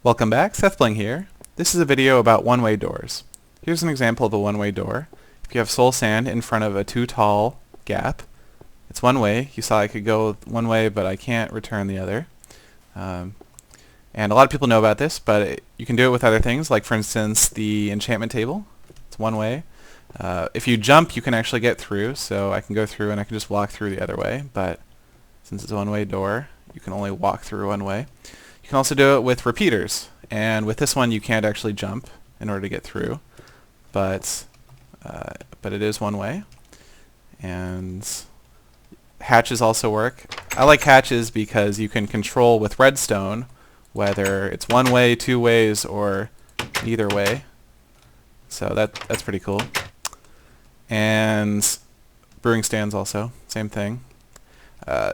Welcome back, SethBling here. This is a video about one-way doors. Here's an example of a one-way door. If you have soul sand in front of a too tall gap, it's one way. You saw I could go one way, but I can't return the other. And a lot of people know about this, but you can do it with other things, like for instance the enchantment table. It's one way. If you jump, you can actually get through, so I can go through and I can just walk through the other way, but since it's a one-way door, you can only walk through one way. You can also do it with repeaters, and with this one you can't actually jump in order to get through, but it is one way. And hatches also work. I like hatches because you can control with redstone whether it's one way, two ways, or either way. So that's pretty cool. And brewing stands also, same thing.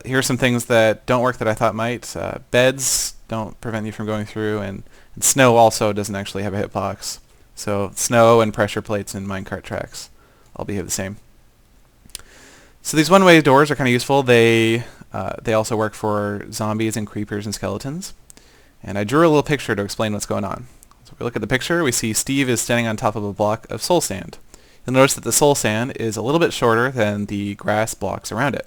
Here are some things that don't work that I thought might. Beds don't prevent you from going through, and snow also doesn't actually have a hitbox. So snow and pressure plates and minecart tracks all behave the same. So these one-way doors are kind of useful. They also work for zombies and creepers and skeletons. And I drew a little picture to explain what's going on. So if we look at the picture, we see Steve is standing on top of a block of soul sand. You'll notice that the soul sand is a little bit shorter than the grass blocks around it.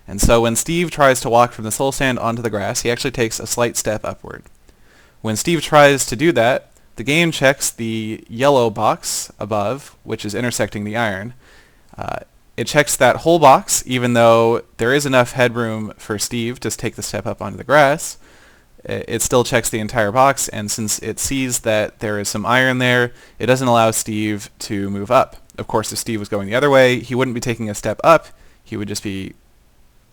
And so when Steve tries to walk from the soul sand onto the grass, he actually takes a slight step upward. When Steve tries to do that, the game checks the yellow box above, which is intersecting the iron. It checks that whole box, even though there is enough headroom for Steve to take the step up onto the grass. It still checks the entire box, and since it sees that there is some iron there, it doesn't allow Steve to move up. Of course, if Steve was going the other way, he wouldn't be taking a step up, he would just be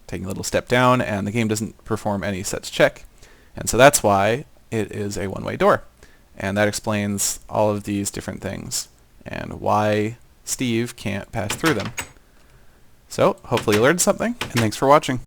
taking a little step down, and the game doesn't perform any such check. And so that's why it is a one-way door. And that explains all of these different things, and why Steve can't pass through them. So, hopefully you learned something, and thanks for watching.